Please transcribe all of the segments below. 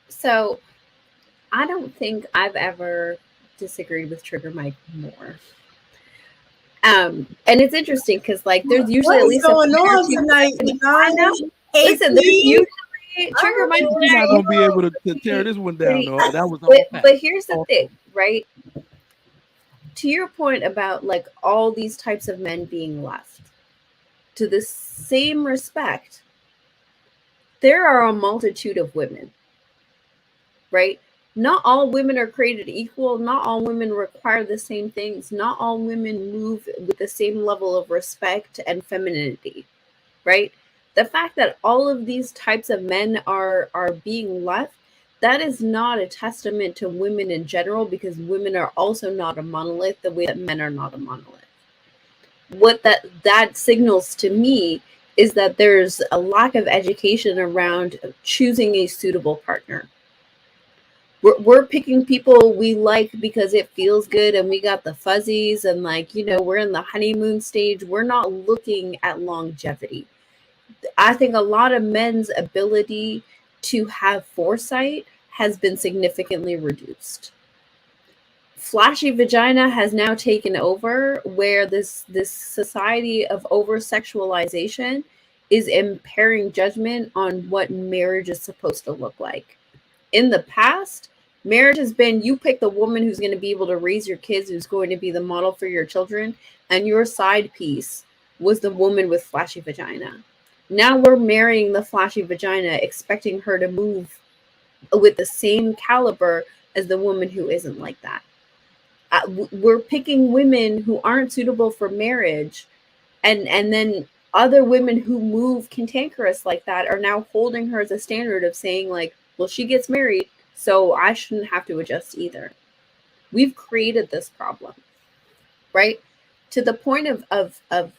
So I don't think I've ever disagreed with Trigger Mike more. And it's interesting because like there's usually What at is least a going one or on two tonight, women. I know. Denai? Listen, there's AP? usually Trigger Mike is We're not very gonna be able to tear this one down pretty. though. That was But all fact. but here's the thing, right? To your point about like all these types of men being left, to the same respect, there are a multitude of women, right? Not all women are created equal. Not all women require the same things. Not all women move with the same level of respect and femininity, right? The fact that all of these types of men are being left, that is not a testament to women in general, because women are also not a monolith the way that men are not a monolith. What that signals to me is that there's a lack of education around choosing a suitable partner. We're picking people we like because it feels good and we got the fuzzies and like, we're in the honeymoon stage. We're not looking at longevity. I think a lot of men's ability to have foresight has been significantly reduced. Flashy vagina has now taken over, where this society of over sexualization is impairing judgment on what marriage is supposed to look like. In the past, marriage has been you pick the woman who's going to be able to raise your kids, who's going to be the model for your children, and your side piece was the woman with flashy vagina. Now we're marrying the flashy vagina, expecting her to move with the same caliber as the woman who isn't like that. We're picking women who aren't suitable for marriage, and then other women who move cantankerous like that are now holding her as a standard of saying like, well, she gets married, so I shouldn't have to adjust either. We've created this problem, right? To the point of the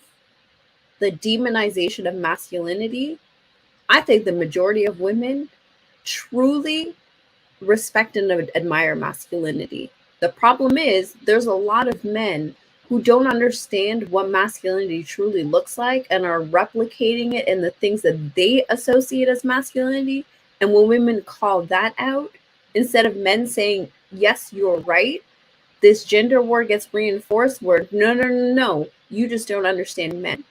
demonization of masculinity. I think the majority of women truly respect and admire masculinity. The problem is there's a lot of men who don't understand what masculinity truly looks like and are replicating it in the things that they associate as masculinity. And when women call that out, instead of men saying, yes, you're right, this gender war gets reinforced where no, no, no, no, you just don't understand men.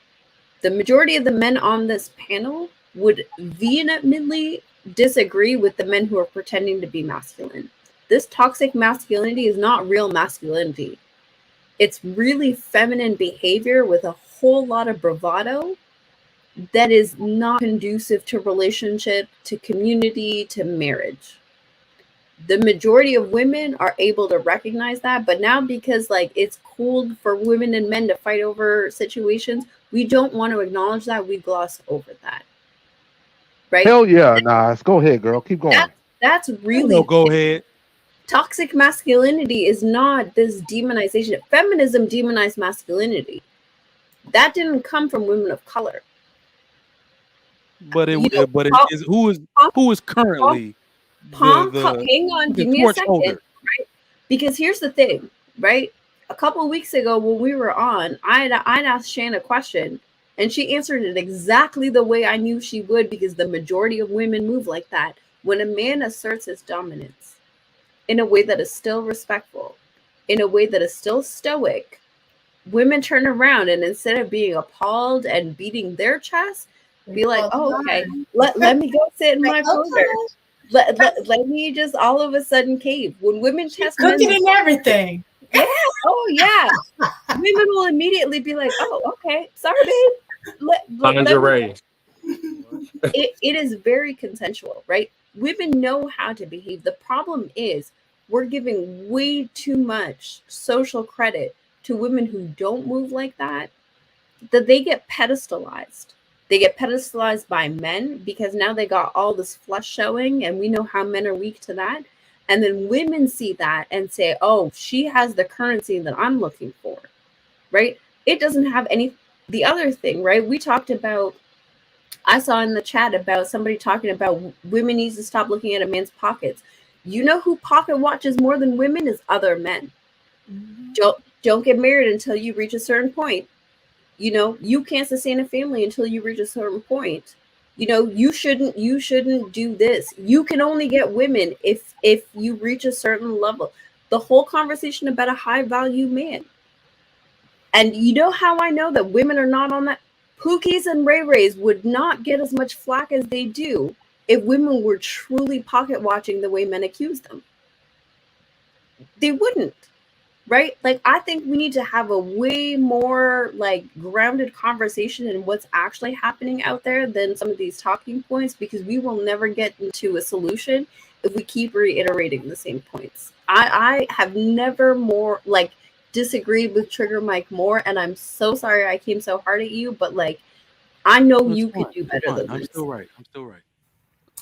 The majority of the men on this panel would vehemently disagree with the men who are pretending to be masculine. This toxic masculinity is not real masculinity. It's really feminine behavior with a whole lot of bravado that is not conducive to relationship, to community, to marriage. The majority of women are able to recognize that, but now because like it's cool for women and men to fight over situations, we don't want to acknowledge that. We gloss over that, right? Hell yeah, Nas. Go ahead, girl. Keep That's going. that's Ain't no really go ahead. toxic masculinity is not this demonization. Feminism demonized masculinity. That didn't come from women of color. But You know, it Paul, is Paul, who is Paul, currently the hang on, the give me a torch second. holder. Because here's the thing, right? A couple of weeks ago when we were on, I'd asked Shan a question, and she answered it exactly the way I knew she would, because the majority of women move like that. When a man asserts his dominance in a way that is still respectful, in a way that is still stoic, women turn around and instead of being appalled and beating their chest, be like, oh, okay, let me go sit in my corner. Okay. Let me just all of a sudden cave. When women She's test men's, cooking and everything. yeah, oh yeah, women will immediately be like, oh, okay, sorry, babe. Let me. Lingerie. It is very consensual, right? Women know how to behave. The problem is we're giving way too much social credit to women who don't move like that they get pedestalized. They get pedestalized by men because now they got all this flesh showing, and we know how men are weak to that. And then women see that and say, oh, she has the currency that I'm looking for, right? It doesn't have any. The other thing, right? We talked about, I saw in the chat about somebody talking about women needs to stop looking at a man's pockets. You know who pocket watches more than women is other men. Don't get married until you reach a certain point. You can't sustain a family until you reach a certain point. you shouldn't do this. You can only get women if you reach a certain level. The whole conversation about a high value man. And you know how I know that women are not on that? Pookies and Ray Rays would not get as much flack as they do if women were truly pocket watching the way men accuse them. They wouldn't, right? Like, I think we need to have a way more like grounded conversation in what's actually happening out there than some of these talking points, because we will never get into a solution if we keep reiterating the same points. I have never more like disagreed with Trigger Mike more, and I'm so sorry I came so hard at you, but like, I know It's you fine. could do It's better fine. than I'm this. still right. I'm still right.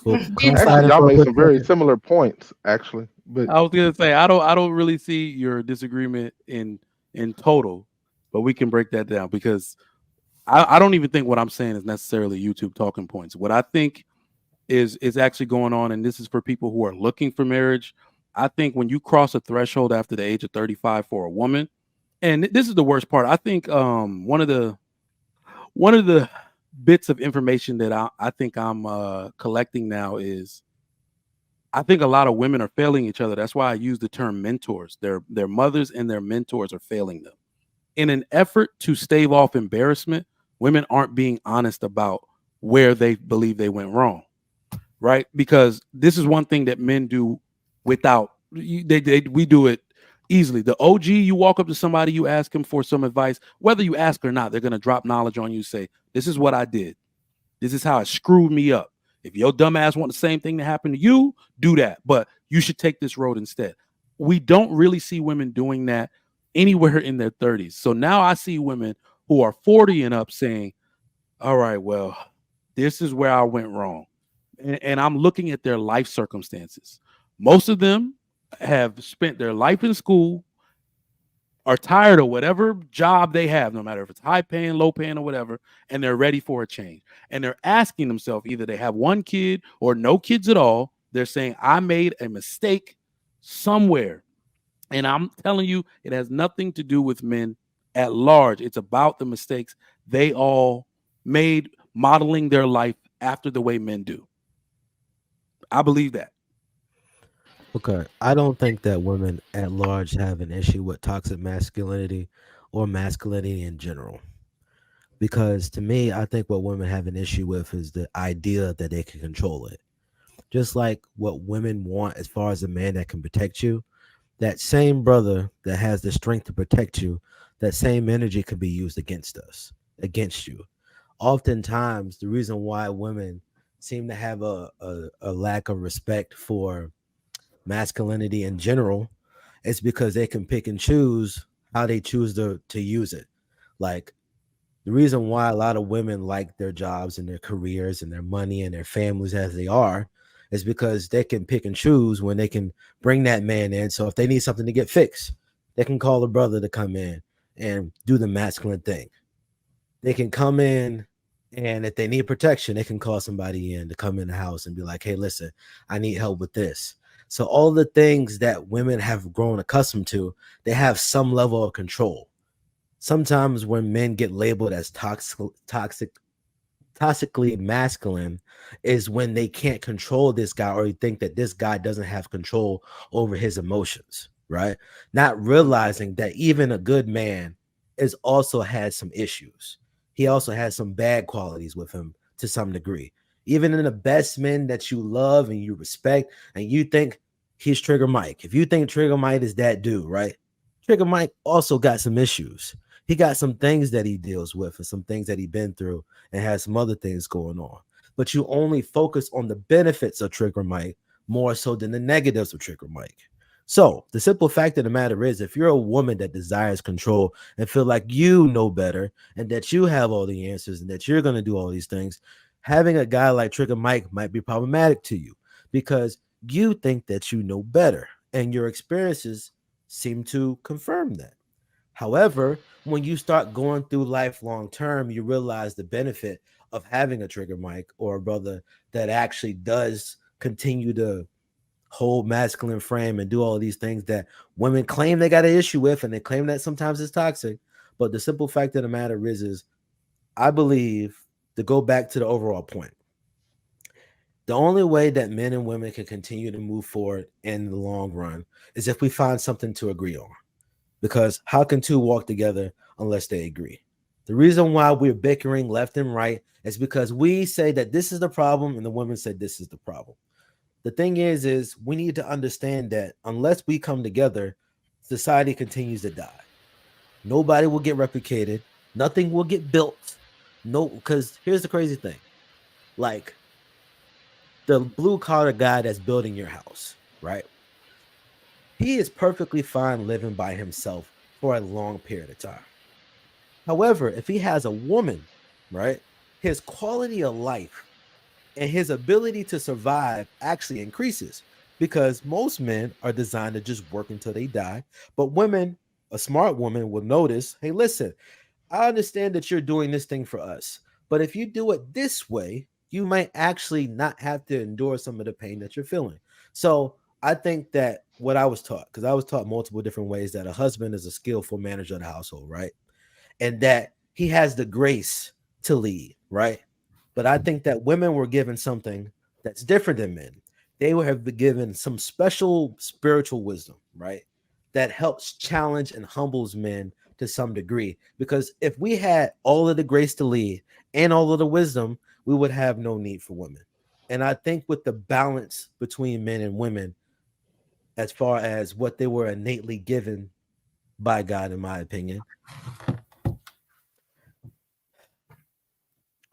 Well, Did clarify Actually, that y'all for a made quick some very second. similar points, actually. But I was gonna say I don't really see your disagreement in total, but we can break that down because I don't even think what I'm saying is necessarily YouTube talking points. What I think is actually going on, and this is for people who are looking for marriage. I think when you cross a threshold after the age of 35 for a woman, and this is the worst part. I think one of the bits of information that I think I'm collecting now is I think a lot of women are failing each other. That's why I use the term mentors. Their mothers and their mentors are failing them. In an effort to stave off embarrassment, women aren't being honest about where they believe they went wrong, right? Because this is one thing that men do without we do it easily. The OG, you walk up to somebody, you ask him for some advice, whether you ask or not, they're going to drop knowledge on you, say, this is what I did. This is how it screwed me up. If your dumb ass want the same thing to happen to you, do that. But you should take this road instead. We don't really see women doing that anywhere in their 30s. So now I see women who are 40 and up saying, all right, well, this is where I went wrong. And I'm looking at their life circumstances. Most of them have spent their life in school, are tired of whatever job they have, no matter if it's high paying, low paying, or whatever, and they're ready for a change. And they're asking themselves either they have one kid or no kids at all. They're saying, I made a mistake somewhere. And I'm telling you, it has nothing to do with men at large. It's about the mistakes they all made modeling their life after the way men do. I believe that. Okay, I don't think that women at large have an issue with toxic masculinity or masculinity in general. Because to me, I think what women have an issue with is the idea that they can control it. Just like what women want as far as a man that can protect you, that same brother that has the strength to protect you, that same energy can be used against us, against you. Oftentimes, the reason why women seem to have a lack of respect for masculinity in general is because they can pick and choose how they choose to use it. Like, the reason why a lot of women like their jobs and their careers and their money and their families as they are is because they can pick and choose when they can bring that man in. So if they need something to get fixed, they can call a brother to come in and do the masculine thing. They can come in, and if they need protection, they can call somebody in to come in the house and be like, hey, listen, I need help with this. So all the things that women have grown accustomed to, they have some level of control. Sometimes when men get labeled as toxically masculine is when they can't control this guy, or you think that this guy doesn't have control over his emotions, right? Not realizing that even a good man is also has some issues. He also has some bad qualities with him to some degree. Even in the best men that you love and you respect, and you think he's Trigger Mike. If you think Trigger Mike is that dude, right? Trigger Mike also got some issues. He got some things that he deals with and some things that he's been through and has some other things going on. But you only focus on the benefits of Trigger Mike more so than the negatives of Trigger Mike. So the simple fact of the matter is, if you're a woman that desires control and feel like you know better and that you have all the answers and that you're going to do all these things, having a guy like Trigger Mike might be problematic to you because you think that you know better and your experiences seem to confirm that. However, when you start going through life long term, you realize the benefit of having a Trigger Mike or a brother that actually does continue to hold masculine frame and do all these things that women claim they got an issue with, and they claim that sometimes it's toxic. But the simple fact of the matter is I believe, to go back to the overall point, The only way that men and women can continue to move forward in the long run is if we find something to agree on. Because how can two walk together unless they agree? The reason why we're bickering left and right is because we say that this is the problem and the women said this is the problem. The thing is we need to understand that unless we come together, society continues to die. Nobody will get replicated. Nothing will get built. No, because here's the crazy thing. Like the blue collar guy that's building your house, right? He is perfectly fine living by himself for a long period of time. However, if he has a woman, right, his quality of life and his ability to survive actually increases because most men are designed to just work until they die. But women, a smart woman will notice, hey, listen, I understand that you're doing this thing for us, but if you do it this way, you might actually not have to endure some of the pain that you're feeling. So I think that what I was taught, because I was taught multiple different ways that a husband is a skillful manager of the household, right? And that he has the grace to lead, right? But I think that women were given something that's different than men. They will have been given some special spiritual wisdom, right? That helps challenge and humbles men to some degree. Because if we had all of the grace to lead and all of the wisdom, we would have no need for women. And I think with the balance between men and women, as far as what they were innately given by God, in my opinion,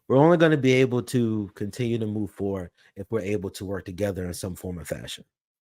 we're only going to be able to continue to move forward if we're able to work together in some form or fashion.